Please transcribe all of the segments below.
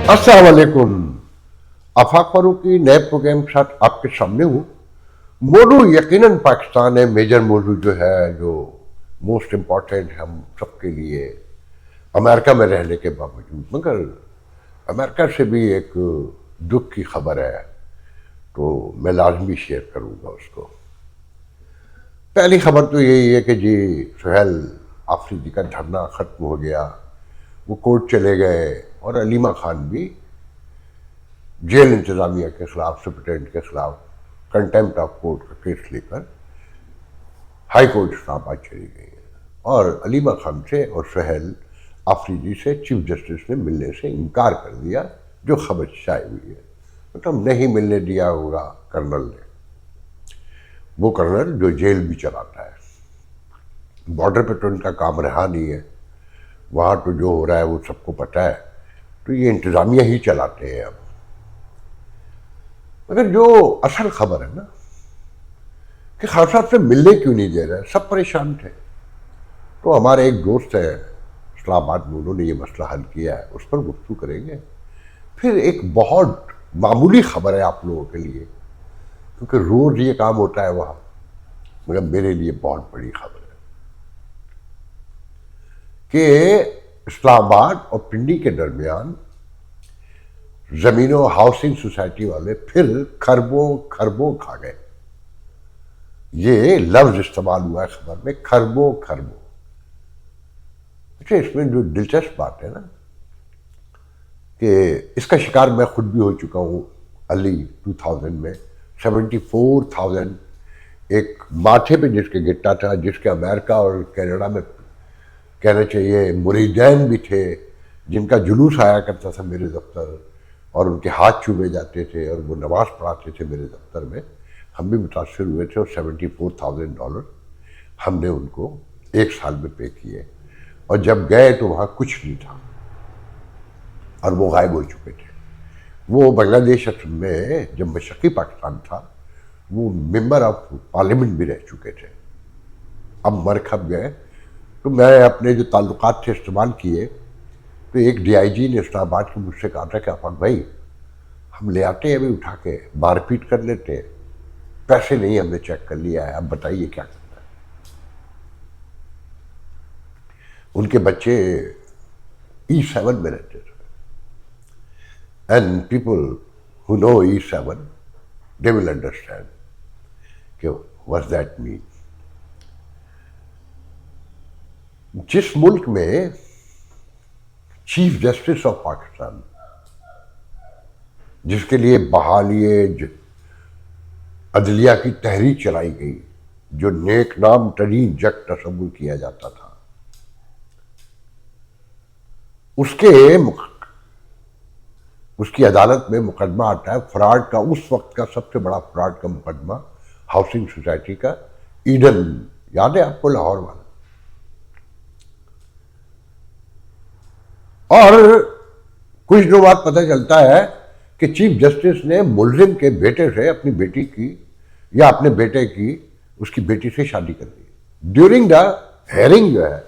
अस्सलाम वालेकुम। आफाक फारूकी नए प्रोग्राम के साथ आपके सामने हूँ। मौजू यकीनन पाकिस्तान है, मेजर मौजू जो है, जो मोस्ट इम्पॉर्टेंट है हम सबके लिए, अमेरिका में रहने के बावजूद। मगर अमेरिका से भी एक दुख की खबर है, तो मैं लाजमी शेयर करूँगा उसको। पहली खबर तो यही है कि जी सुहेल आफरीदी का धरना ख़त्म हो गया, वो कोर्ट चले गए और अलीमा खान भी जेल इंतजामिया के खिलाफ, सुप्रिटेंडेंट के खिलाफ कंटेम्प्ट ऑफ कोर्ट का केस लेकर हाई कोर्ट इस्लामाबाद चली गई है। और अलीमा खान से और सुहेल आफरीदी से चीफ जस्टिस ने मिलने से इनकार कर दिया, जो खबर शाये हुई है। मतलब नहीं मिलने दिया होगा कर्नल ने, वो कर्नल जो जेल भी चलाता है। बॉर्डर पे तो उनका काम रहा नहीं है, वहाँ तो जो हो रहा है वो सबको पता है, तो ये इंतज़ामिया ही चलाते हैं अब। मगर जो असल खबर है ना कि खान साहब से मिलने क्यों नहीं दे रहे, सब परेशान थे। तो हमारे एक दोस्त है इस्लामाबाद में, उन्होंने ये मसला हल किया है, उस पर गुफ्तगू करेंगे। फिर एक बहुत मामूली खबर है आप लोगों के लिए, क्योंकि रोज़ ये काम होता है वहाँ, मगर मेरे लिए बहुत बड़ी खबर है कि इस्लामाबाद और पिंडी के दरमियान जमीनों हाउसिंग सोसाइटी वाले फिर खरबों खरबों खा गए। ये लफ्ज इस्तेमाल हुआ है खबर में, खरबों खरबों। अच्छा, इसमें जो दिलचस्प बात है ना कि इसका शिकार मैं खुद भी हो चुका हूँ। अर्ली 2000 में 74,000 एक माथे पे जिसके गिट्टा था, जिसके अमेरिका और कनाडा में कहना चाहिए मुरीदैन भी थे, जिनका जुलूस आया करता था मेरे दफ्तर और उनके हाथ चूमे जाते थे और वो नमाज पढ़ाते थे मेरे दफ्तर में। हम भी मुतासर हुए थे और $74,000 हमने उनको एक साल में पे किए। और जब गए तो वहाँ कुछ नहीं था और वो गायब हो चुके थे। वो बांग्लादेश में जब मशरक़ी पाकिस्तान था, वो मेंबर ऑफ पार्लियामेंट भी रह चुके थे। अब मर खप गए। तो मैं अपने जो ताल्लुकात थे इस्तेमाल किए, तो एक DIG ने इस्लामाबाद के मुझसे कहा था कि आफाक भाई, हम ले आते हैं अभी उठा के, मारपीट कर लेते हैं, पैसे नहीं, हमने चेक कर लिया है, अब बताइए क्या करना है। उनके बच्चे E7 में रहते थे, and people who know E7 they will understand कि व्हाट दैट मीन। जिस मुल्क में चीफ जस्टिस ऑफ पाकिस्तान, जिसके लिए बहाली अदलिया की तहरीक चलाई गई, जो नेक नाम तरीन जग तस्वुर किया जाता था, उसकी अदालत में मुकदमा आता है फ्रॉड का। उस वक्त का सबसे बड़ा फ्रॉड का मुकदमा हाउसिंग सोसाइटी का, ईडन, याद है आपको, लाहौर वाला। और कुछ दिनों बाद पता चलता है कि चीफ जस्टिस ने मुलजिम के बेटे से अपनी बेटी की, या अपने बेटे की उसकी बेटी से शादी कर दी ड्यूरिंग द हेयरिंग। जो है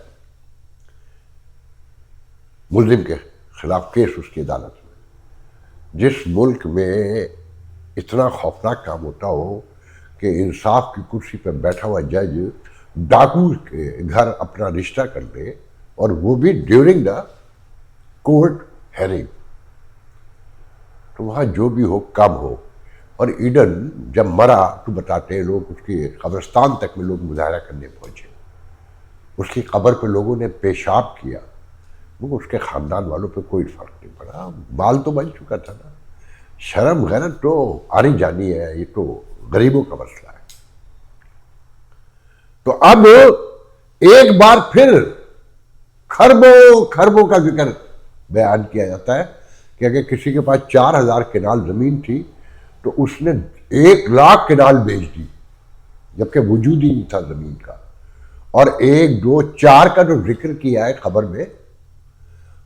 मुलजिम के खिलाफ केस उसकी अदालत में। जिस मुल्क में इतना खौफनाक काम होता हो कि इंसाफ की कुर्सी पर बैठा हुआ जज डाकू के घर अपना रिश्ता कर दे, और वो भी ड्यूरिंग द कोर्ट हेयरिंग, तो वहाँ जो भी हो कम हो। और ईडन जब मरा तो बताते हैं लोग, उसके कब्रिस्तान तक में लोग मुजाहरा करने पहुंचे, उसकी कब्र पे लोगों ने पेशाब किया, वो उसके ख़ानदान वालों पे कोई फ़र्क नहीं पड़ा, बाल तो बन चुका था ना। शर्म गैरत तो आनी जानी है, ये तो गरीबों का मसला है। तो अब एक बार फिर खरबों खरबों का जिक्र बयान किया जाता है कि अगर किसी के पास 4,000 केनाल ज़मीन थी तो उसने 1,00,000 केनाल बेच दी, जबकि वजूद ही नहीं था ज़मीन का। और 1, 2, 4 का जो जिक्र किया है खबर में,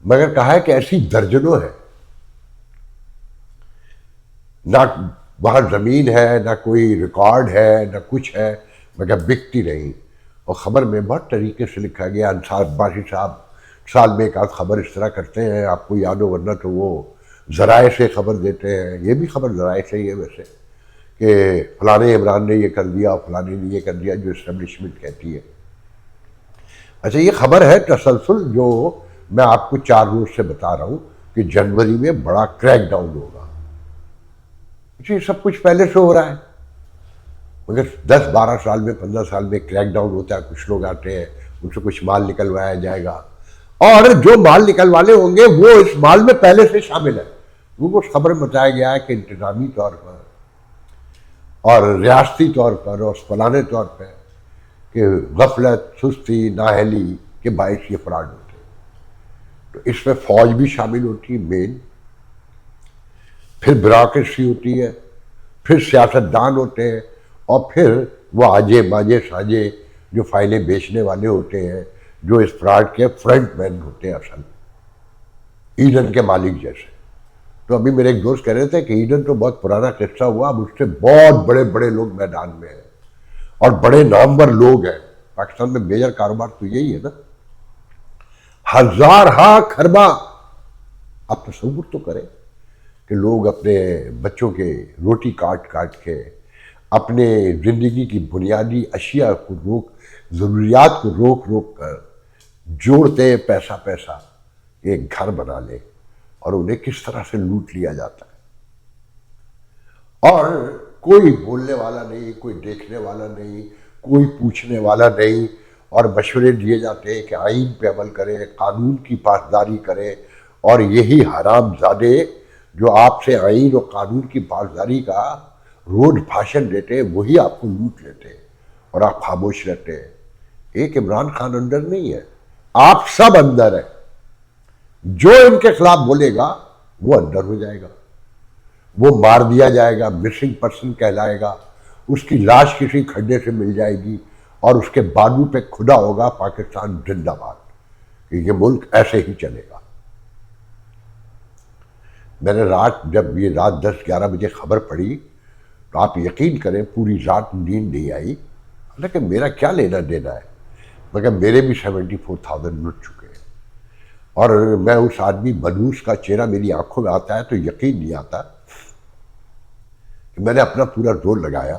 मगर कहा है कि ऐसी दर्जनों है, ना वहां जमीन है, ना कोई रिकॉर्ड है, ना कुछ है, मगर बिकती नहीं। और खबर में बहुत तरीके से लिखा गया। अंसार बाशी साहब साल में एक आध खबर इस तरह करते हैं, आपको याद हो, वरना तो वो ज़राए से खबर देते हैं, ये भी खबर ज़राए से ही है वैसे, कि फलाने इमरान ने ये कर दिया, फलाने ने ये कर दिया, जो इस्टेब्लिशमेंट कहती है। अच्छा, ये खबर है तसलसल जो मैं आपको 4 रोज से बता रहा हूं कि जनवरी में बड़ा क्रैकडाउन होगा। ये सब कुछ पहले से हो रहा है, मगर 10-12 साल में, 15 साल में क्रैकडाउन होता है। कुछ लोग आते हैं, उनसे कुछ माल निकलवाया जाएगा, और जो माल निकलवाने होंगे वो इस माल में पहले से शामिल है। वो उस खबर में बताया गया है कि इंतजामी तौर पर और रियासती तौर पर और फलाने तौर पर कि गफलत, सुस्ती, नाहली के बायस ये फ्रॉड होते हैं। तो इसमें फौज भी शामिल होती है मेन, फिर ब्यूरोक्रेसी होती है, फिर सियासतदान होते हैं, और फिर वो आजे बाजे साजे जो फाइलें बेचने वाले होते हैं, जो इस फ्रॉड के फ्रंट मैन होते हैं, असल ईडन के मालिक जैसे। तो अभी मेरे एक दोस्त कह रहे थे कि ईडन तो बहुत पुराना किस्सा हुआ, अब उससे बहुत बड़े बड़े लोग मैदान में हैं और बड़े नामवर लोग हैं। पाकिस्तान में मेजर कारोबार तो यही है ना, हजार हा खरबा। आप तसव्वुर तो करें कि लोग अपने बच्चों के रोटी काट काट के अपने जिंदगी की बुनियादी अशिया को जरूरियात को रोक रोक कर जोड़ते पैसा पैसा एक घर बना ले, और उन्हें किस तरह से लूट लिया जाता है। और कोई बोलने वाला नहीं, कोई देखने वाला नहीं, कोई पूछने वाला नहीं, और मशवरे दिए जाते हैं कि आइन पे अमल करें, कानून की पासदारी करें, और यही हरामजादे जो आपसे आइन और कानून की पासदारी का रोज भाषण देते हैं, वही आपको लूट लेते हैं और आप खामोश रहते हैं। एक इमरान खान अंदर नहीं है, आप सब अंदर है। जो इनके खिलाफ बोलेगा वो अंदर हो जाएगा, वो मार दिया जाएगा, मिसिंग पर्सन कहलाएगा, उसकी लाश किसी खड्डे से मिल जाएगी, और उसके बाजू पे खुदा होगा पाकिस्तान जिंदाबाद। ये मुल्क ऐसे ही चलेगा। मैंने जब ये रात 10-11 बजे खबर पड़ी, तो आप यकीन करें पूरी रात नींद नहीं आई। हालांकि मेरा क्या लेना देना है, मगर मेरे भी 74,000 लुट चुके हैं, और मैं उस आदमी मनूस का चेहरा मेरी आंखों में आता है तो यकीन नहीं आता कि मैंने अपना पूरा जोर लगाया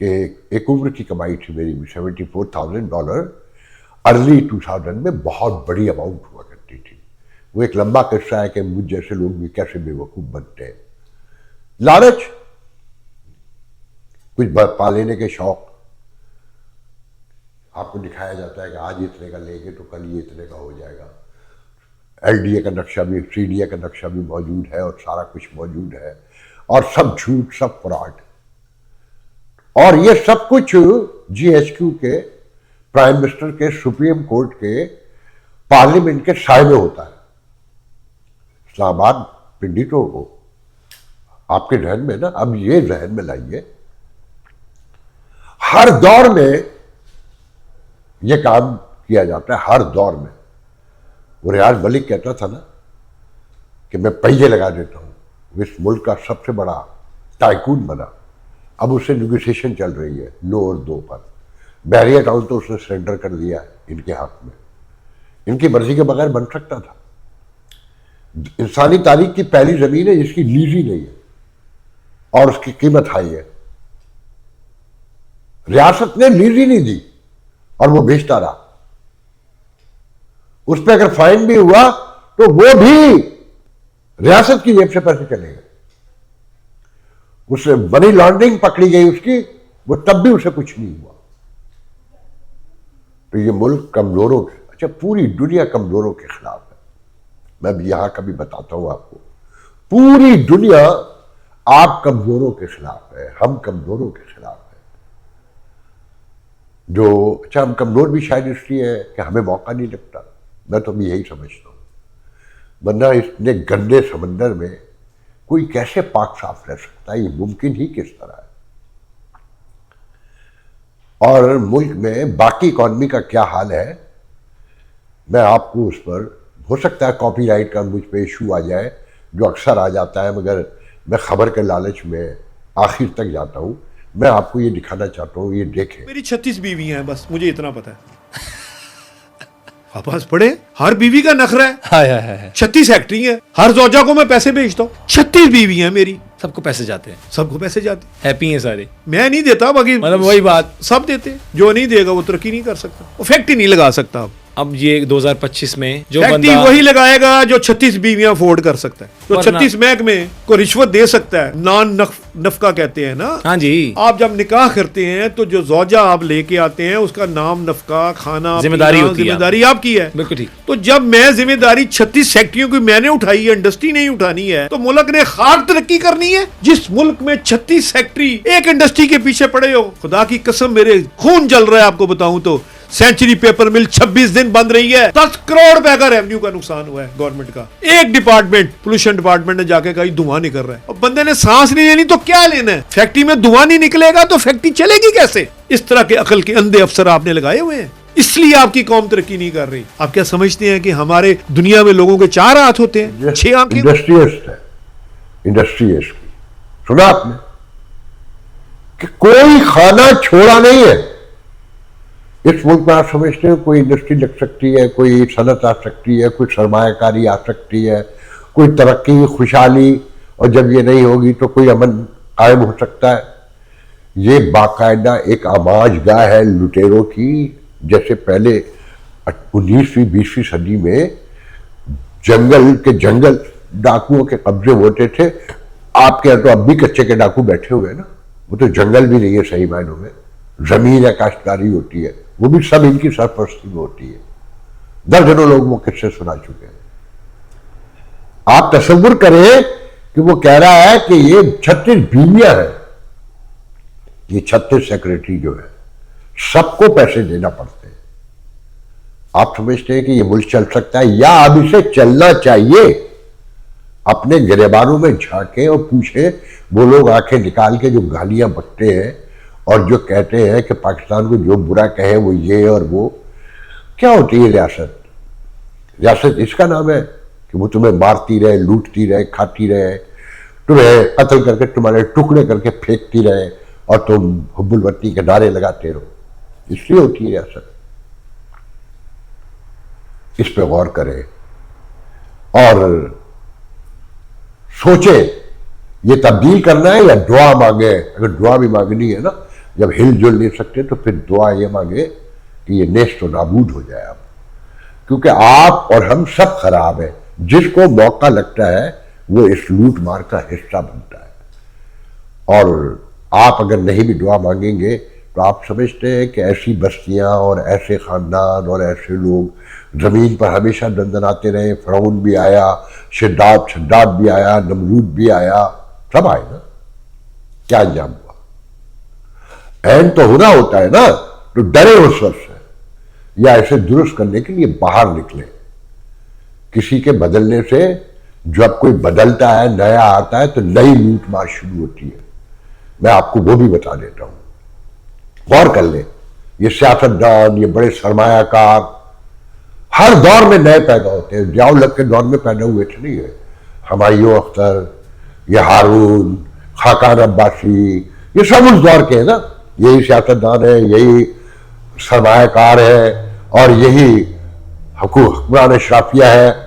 कि एक उम्र की कमाई थी मेरी $74,000। अर्ली 2000 में बहुत बड़ी अमाउंट हुआ करती थी। वो एक लंबा किस्सा है कि मुझ जैसे लोग भी कैसे बेवकूफ बनते हैं। लालच, कुछ पा लेने के शौक, आपको दिखाया जाता है कि आज इतने का लेंगे तो कल ये इतने का हो जाएगा। LDA का नक्शा भी, CDA का नक्शा भी मौजूद है, और सारा कुछ मौजूद है, और सब झूठ, सब फ्रॉड। और ये सब कुछ GHQ के, प्राइम मिनिस्टर के, सुप्रीम कोर्ट के, पार्लियामेंट के साए में होता है। इस्लामाबाद पिंडी तो आपके जहन में ना, अब ये जहन में लाइए, हर दौर में ये काम किया जाता है, हर दौर में। वो रियाज मलिक कहता था ना कि मैं पहिए लगा देता हूं, इस मुल्क का सबसे बड़ा टाइकून बना। अब उससे नेगोशिएशन चल रही है 9 और 2 पर। बैरियर टाउन तो उसने सरेंडर कर दिया है इनके हक में, इनकी मर्जी के बगैर बन सकता था। इंसानी तारीख की पहली जमीन है जिसकी लीज ही नहीं है, और उसकी कीमत हाई है। रियासत ने लीज ही नहीं दी और वो बेचता रहा। उस पर अगर फाइन भी हुआ तो वो भी रियासत की जेब से पैसे चलेंगे। उससे मनी लॉन्ड्रिंग पकड़ी गई उसकी, वो तब भी उसे कुछ नहीं हुआ। तो ये मुल्क कमजोरों के, अच्छा पूरी दुनिया कमजोरों के खिलाफ है। मैं भी यहां कभी बताता हूं आपको, पूरी दुनिया आप कमजोरों के खिलाफ है, हम कमजोरों के खिलाफ है। जो अच्छा, हम कमजोर भी शायद इसलिए है कि हमें मौका नहीं लगता। मैं तो यही समझता हूं, वरना इतने गंदे समंदर में कोई कैसे पाक साफ रह सकता है? ये मुमकिन ही किस तरह है? और मुल्क में बाकी इकॉनमी का क्या हाल है, मैं आपको उस पर, हो सकता है कॉपीराइट का मुझ पे इशू आ जाए, जो अक्सर आ जाता है, मगर मैं खबर के लालच में आखिर तक जाता हूं। मैं आपको ये दिखाना चाहता हूं, ये देखें। मेरी 36 बीवी हैं, बस मुझे इतना पता है। आप आज पढ़े, हर बीवी का नखरा है। हाय हाय हाय, 36 फैक्ट्री है, हर जोजा को मैं पैसे भेजता हूँ। 36 बीवी है मेरी, सबको पैसे जाते हैं, सबको पैसे जाते। हैप्पी हैं सारे। मैं नहीं देता, बाकी मतलब वही बात, सब देते। जो नहीं देगा वो तरक्की नहीं कर सकता, वो फैक्ट्री नहीं लगा सकता। अब ये 2025 में जो फैक्ट्री बंदा वही लगाएगा जो 36 बीवियां अफोर्ड कर सकता है, जो वरना- 36 महकमे को रिश्वत दे सकता है। नफका कहते हैं ना। हाँ जी, आप जब निकाह करते हैं तो जो जोजा आप लेके आते हैं उसका नाम, नफका, खाना, जिम्मेदारी पीना, होती है। जिम्मेदारी आपकी है। बिल्कुल ठीक। तो जब मैं जिम्मेदारी 36 फैक्ट्रियों की मैंने उठाई है, इंडस्ट्री नहीं उठानी है, तो मुल्क ने खाक तरक्की करनी है। जिस मुल्क में 36 फैक्ट्री एक इंडस्ट्री के पीछे पड़े हो, खुदा की कसम मेरे खून जल रहा है आपको बताऊं तो। सेंचुरी पेपर मिल 26 दिन बंद रही है, 10 करोड़ रुपए का रेवेन्यू का नुकसान हुआ है गवर्नमेंट का। एक डिपार्टमेंट, पोल्यूशन डिपार्टमेंट ने जाके कहा धुआं निकल रहा है। अब बंदे ने सांस नहीं लेनी तो क्या लेना है? फैक्ट्री में धुआं नहीं निकलेगा तो फैक्ट्री चलेगी कैसे? इस तरह के अकल के अंधे अफसर आपने लगाए हुए हैं, इसलिए आपकी कौम तरक्की नहीं कर रही। आप क्या समझते हैं कि हमारे दुनिया में लोगों के 4 हाथ होते हैं, 6 आंखें? इंडस्ट्रियलिस्ट है, इंडस्ट्रियलिस्ट की सुना आपने कि कोई खाना छोड़ा नहीं है। इस मुल्क में आप समझते हैं कोई इंडस्ट्री लग सकती है, कोई सनत आ सकती है, कोई सरमायाकारी आ सकती है, कोई तरक्की, खुशहाली, और जब ये नहीं होगी तो कोई अमन कायम हो सकता है। ये बाकायदा एक आमाजगाह है लुटेरों की। जैसे पहले 19वीं 20वीं सदी में जंगल के जंगल डाकुओं के कब्जे होते थे। आपके यहाँ तो अब भी कच्चे के डाकू बैठे हुए हैं ना, वो तो जंगल भी नहीं है सही मायनों में, जमीन या काश्तकारी होती है, वो भी सब इनकी सरपरस्ती में होती है। दर्जनों लोग वो किस्से सुना चुके हैं। आप तसव्वुर करें कि वो कह रहा है कि ये 36 बीवियां हैं, ये 36 सेक्रेटरी जो है सबको पैसे देना पड़ते हैं। आप समझते हैं कि ये मुल्क चल सकता है या अब इसे चलना चाहिए? अपने गिरेबानों में झांके और पूछे वो लोग आंखें निकाल के जो गालियां बकते हैं और जो कहते हैं कि पाकिस्तान को जो बुरा कहे वो ये और वो। क्या होती है रियासत? रियासत इसका नाम है कि वो तुम्हें मारती रहे, लूटती रहे, खाती रहे, तुम्हें कत्ल करके तुम्हारे टुकड़े करके फेंकती रहे और तुम हुब्बुल वतनी के नारे लगाते रहो। इसलिए होती है रियासत। इस पे गौर करें और सोचे ये तब्दील करना है या दुआ मांगे। अगर दुआ भी मांगनी है ना, जब हिलजुल नहीं सकते तो फिर दुआ ये मांगे कि ये नेस्त और नाबूद हो जाए आप, क्योंकि आप और हम सब खराब है। जिसको मौका लगता है वो इस लूट मार का हिस्सा बनता है। और आप अगर नहीं भी दुआ मांगेंगे तो आप समझते हैं कि ऐसी बस्तियां और ऐसे खानदान और ऐसे लोग जमीन पर हमेशा दंदनाते रहे। फिरौन भी आया, शद्दाद भी आया, नमरूद भी आया, सब आए ना। क्या अंजाम हुआ? एंड तो होना होता है ना, तो डरे उस वक्त से या इसे दुरुस्त करने के लिए बाहर निकले। किसी के बदलने से जब कोई बदलता है, नया आता है, तो नई लूट मार शुरू होती है। मैं आपको वो भी बता देता हूं, गौर कर ले। ये सियासतदान, ये बड़े सरमायाकार हर दौर में नए पैदा होते हैं। जियाउल हक के दौर में पैदा हुए थे नहीं है, हुमायूं अख्तर, ये हारून, खाकान अब्बासी, ये सब उस दौर के हैं ना। यही सियासतदान है, यही सरमायाकार है और यही हुक्मरान अशराफिया है।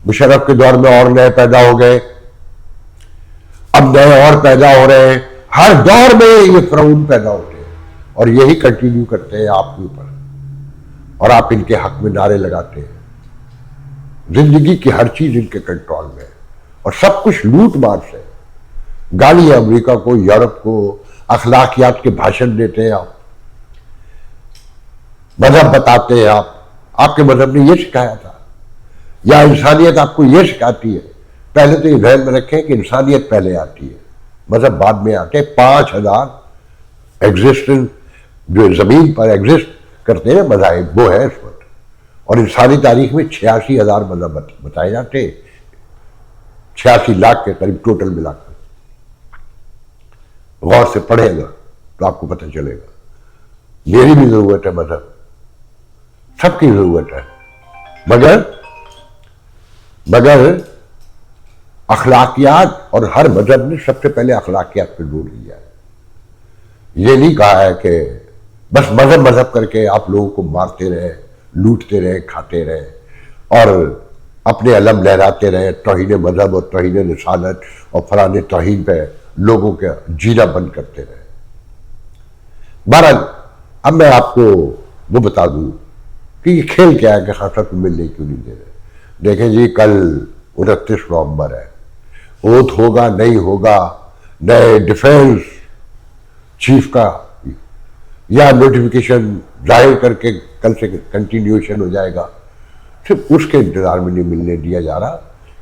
मुशर्रफ के दौर में और नए पैदा हो गए, अब नए और पैदा हो रहे हैं। हर दौर में ये फिरौन पैदा होते हैं और यही कंटिन्यू करते हैं आपके ऊपर, और आप इनके हक में नारे लगाते हैं। जिंदगी की हर चीज इनके कंट्रोल में है और सब कुछ लूट मार से। गाली अमेरिका को, यूरोप को, अखलाकियात के भाषण देते हैं आप, मजहब बताते हैं आप। आपके मजहब ने यह सिखाया था या इंसानियत आपको यह सिखाती है? पहले तो ये ध्यान में रखें कि इंसानियत पहले आती है, मजहब बाद में आते हैं। 5000 एग्जिस्टेंस जो जमीन पर एग्जिस्ट करते हैं मज़ाहिब, वो है इस वक्त। और इंसानी तारीख में 86,000 मजहब बताए जाते हैं, 86 लाख के करीब टोटल मिलाकर। गौर से पढ़ेगा तो आपको पता चलेगा। मेरी भी जरूरत है मजहब, सबकी जरूरत है, मगर अखलाकियात, और हर मजहब ने सबसे पहले अखलाकियात पे जोर दिया है। ये नहीं कहा है कि बस मजहब करके आप लोगों को मारते रहे, लूटते रहे, खाते रहे और अपने अलम लहराते रहे, तौहीन मजहब और तौहीन रिसालत और फलाने तौहीन पे लोगों का जीना बंद करते रहे। बहरहाल अब मैं आपको वो बता दूं कि ये खेल क्या है कि खासा तुम मिलने क्यों नहीं दे रहे। देखें जी, कल 29 नवंबर है, ओथ होगा नहीं होगा, नए डिफेंस चीफ का या नोटिफिकेशन जाहिर करके कल से कंटिन्यूएशन हो जाएगा, सिर्फ उसके इंतजार में नहीं मिलने दिया जा रहा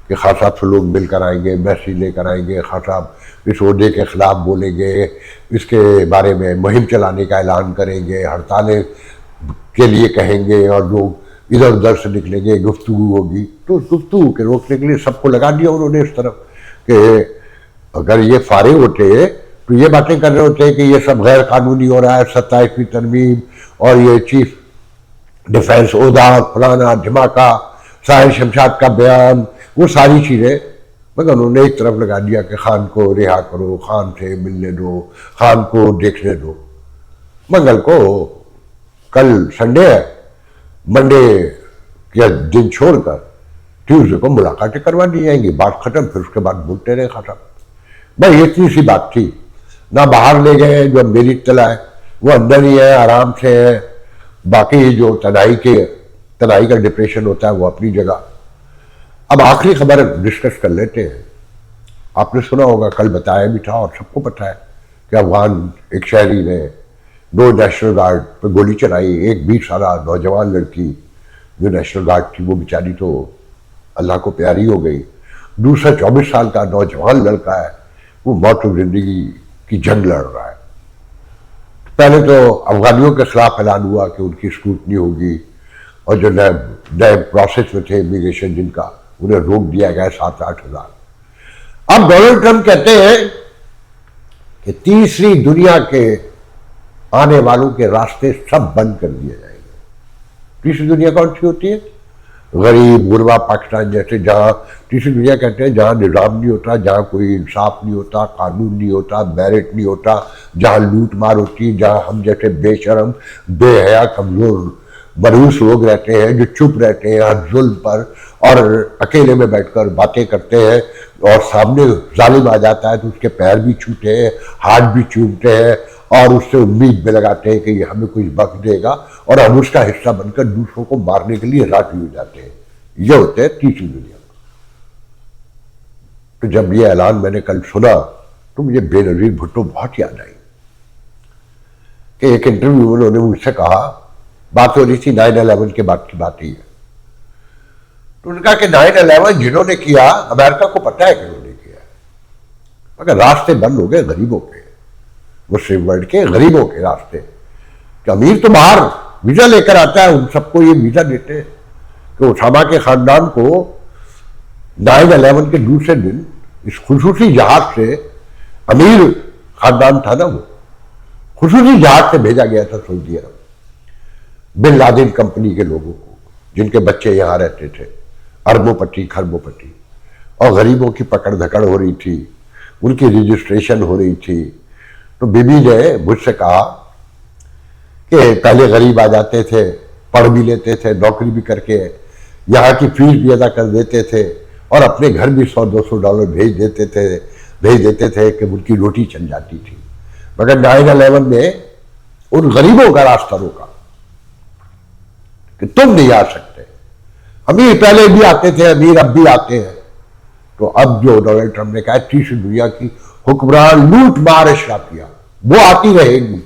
कि खान साहब से लोग मिलकर आएंगे, मैसेज लेकर आएंगे, खान साहब इस ओहदे के खिलाफ बोलेंगे, इसके बारे में मुहिम चलाने का ऐलान करेंगे, हड़तालें के लिए कहेंगे और लोग इधर उधर से निकलेंगे, गुफ्तगू होगी। तो गुफ्तगू के रोकने के लिए सबको लगा दिया उन्होंने इस तरफ कि अगर ये फारिग होते तो ये बातें कर रहे होते कि ये सब गैर कानूनी हो रहा है, 27वीं तरमीम और ये चीफ डिफेंस ओहदा, फलाना धमाका, साहिर शमशाद का बयान, वो सारी चीज़ें, मगर उन्होंने एक तरफ लगा दिया कि खान को रिहा करो, खान से मिलने दो, खान को देखने दो। मंगल को, कल संडे है, मंडे के दिन छोड़कर ट्यूसडे को मुलाकातें करवा दी जाएंगी, बात खत्म। फिर उसके बाद बोलते रहे खत्म। भाई ये इतनी सी बात थी ना, बाहर ले गए। जो मेरी इत्तला है वो अंदर ही है, आराम से है। बाकी जो तनाई का डिप्रेशन होता है वो अपनी जगह। अब आखिरी खबर डिस्कस कर लेते हैं। आपने सुना होगा, कल बताया भी था और सबको पता है कि अफगान एक शहरी ने 2 नेशनल गार्ड पर गोली चलाई। एक 20 साला नौजवान लड़की जो नेशनल गार्ड थी वो बेचारी तो अल्लाह को प्यारी हो गई। दूसरा 24 साल का नौजवान लड़का है, वो मौत और जिंदगी की जंग लड़ रहा है। पहले तो अफगानियों के खिलाफ ऐलान हुआ कि उनकी स्क्रूटनी होगी और जो नए प्रोसेस में थे इमिग्रेशन जिनका, उन्हें रोक दिया गया 7-8 हज़ार। अब डोनाल्ड ट्रंप कहते हैं कि तीसरी दुनिया के आने वालों के रास्ते सब बंद कर दिए जाएंगे। तीसरी दुनिया कौन सी होती है? गरीब गुरबा पाकिस्तान जैसे, जहाँ तीसरी दुनिया कहते हैं जहाँ निज़ाम नहीं होता, जहाँ कोई इंसाफ नहीं होता, कानून नहीं होता, मेरिट नहीं होता, जहाँ लूट मार होती है, जहाँ हम जैसे बेशरम बेहया कमजोर मरूस लोग रहते हैं जो चुप रहते हैं हर जुल्म पर और अकेले में बैठकर बातें करते हैं, और सामने जालिम आ जाता है तो उसके पैर भी छूते हैं, हाथ भी चूमते हैं और उससे उम्मीद में लगाते हैं कि ये हमें कुछ बख्श देगा और हम उसका हिस्सा बनकर दूसरों को मारने के लिए राजी हो जाते हैं। ये होते हैं तीसरी दुनिया। तो जब ये ऐलान मैंने कल सुना तो मुझे बेनजीर भुट्टो बहुत याद आई कि एक इंटरव्यू में उन्होंने मुझसे कहा, बात हो रही थी 9/11 के बाद की बात ही है, तो उन्होंने कहा कि 9/11 जिन्होंने किया अमेरिका को पता है कि उन्होंने किया, मगर रास्ते बंद हो गए गरीबों के, मुस्लिम वर्ल्ड के गरीबों के रास्ते। कि अमीर तो बाहर वीजा लेकर आता है, उन सबको ये वीजा देते हैं कि उसामा के खानदान को 9/11 के दूसरे दिन इस खुसूसी जहाज से, अमीर खानदान था ना, वो खुसूसी जहाज से भेजा गया था सऊदी अरब बिन लादेन कंपनी के लोगों को, जिनके बच्चे यहां रहते थे, अरबोपति खरबोपति, और गरीबों की पकड़ धकड़ हो रही थी, उनकी रजिस्ट्रेशन हो रही थी। तो बीबी ने मुझसे कहा कि पहले गरीब आ जाते थे, पढ़ भी लेते थे, नौकरी भी करके यहाँ की फीस भी अदा कर देते थे और अपने घर भी $100-200 भेज देते थे कि उनकी रोटी चल जाती थी। मगर 9/11 ने उन गरीबों का रास्ता रोका कि तुम नहीं आ सकते। अमीर पहले भी आते थे, अमीर अब भी आते हैं। तो अब जो डोनाल्ड ट्रंप ने कहा तीसरी दुनिया की हुक्मरान लूट मार अशराफिया वो आती रहेगी,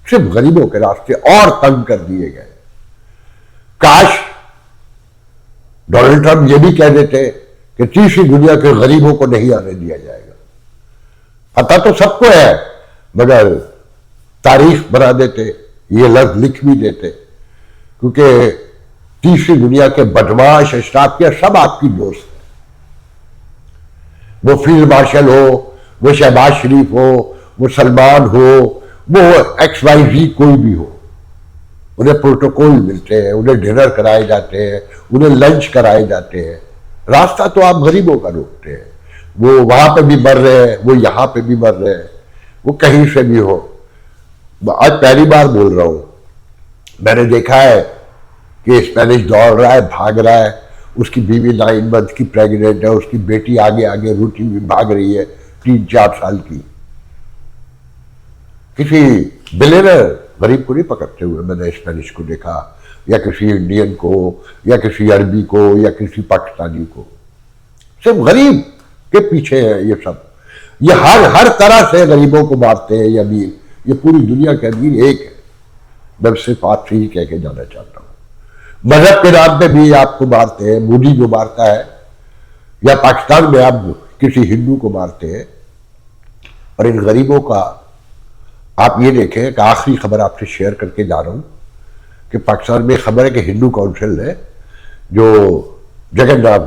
सिर्फ गरीबों के रास्ते और तंग कर दिए गए। काश डोनाल्ड ट्रंप ये भी कह देते कि तीसरी दुनिया के गरीबों को नहीं आने दिया जाएगा। पता तो सबको है, मगर तारीख बना देते, ये लफ्ज लिख भी देते, क्योंकि तीसरी दुनिया के बदमाश अशराफिया सब आपकी दोस्त है। वो फील्ड मार्शल हो, वो शहबाज शरीफ हो, वो सलमान हो, वो XYZ कोई भी हो, उन्हें प्रोटोकॉल मिलते हैं, उन्हें डिनर कराए जाते हैं, उन्हें लंच कराए जाते हैं। रास्ता तो आप गरीबों का रोकते हैं। वो वहां पे भी मर रहे हैं, वो यहां पे भी मर रहे हैं, वो कहीं से भी हो। आज पहली बार बोल रहा हूं, मैंने देखा है कि स्पेनिश दौड़ रहा है, भाग रहा है, उसकी बीवी 9 मंथ की प्रेग्नेंट है, उसकी बेटी आगे आगे रोटी में भाग रही है 3-4 साल की। किसी बिलियनर गरीब को नहीं पकड़ते हुए मैंने स्पेनिश को देखा, या किसी इंडियन को, या किसी अरबी को, या किसी पाकिस्तानी को। सिर्फ गरीब के पीछे है ये सब। ये हर तरह से गरीबों को मारते हैं ये अमीर। ये पूरी दुनिया के अमीर एक है। मैं सिर्फ आपसे ही कह के जाना चाहता हूं। मजहब के नाम पे भी आपको मारते हैं, मोदी को मारता है, या पाकिस्तान में आप किसी हिंदू को मारते हैं। और इन गरीबों का आप ये देखें कि आखिरी खबर आपसे शेयर करके जा रहा हूं कि पाकिस्तान में खबर है कि हिंदू काउंसिल ने जो जगन्नाथ,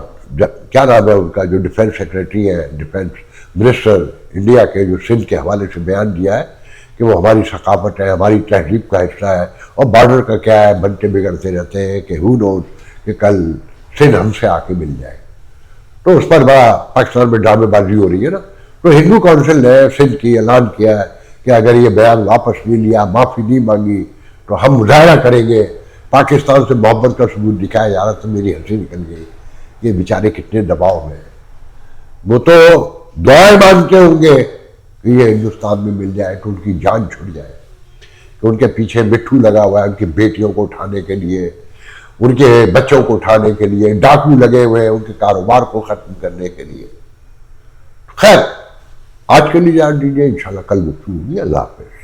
क्या नाम है उनका, जो डिफेंस सेक्रेटरी है, डिफेंस मिनिस्टर इंडिया के, जो सिंध के हवाले से बयान दिया है कि वो हमारी सकाफत है, हमारी तहजीब का हिस्सा है, और बॉर्डर का क्या है, बनते बिगड़ते रहते हैं कि हु नोज कि कल सिंध हमसे आके मिल जाए। तो उस पर बड़ा पाकिस्तान में ड्रामेबाजी हो रही है ना। तो हिंदू काउंसिल ने सिंध की ऐलान किया है कि अगर ये बयान वापस नहीं लिया, माफ़ी नहीं मांगी, तो हम मुजाहरा करेंगे। पाकिस्तान से मोहब्बत का सबूत दिखाया जा रहा, तो मेरी हंसी निकल गई। ये बेचारे कितने दबाव में हैं। वो तो दुआएं मांगते होंगे कि ये हिंदुस्तान में मिल जाए, तो उनकी जान छुट जाए। तो उनके पीछे मिट्ठू लगा हुआ है, उनकी बेटियों को उठाने के लिए, उनके बच्चों को उठाने के लिए, डाकू लगे हुए हैं उनके कारोबार को खत्म करने के लिए। खैर, आज के लिए जान दीजिए, इंशाल्लाह कल गुफ्तगू होगी। अल्लाह हाफ़िज़।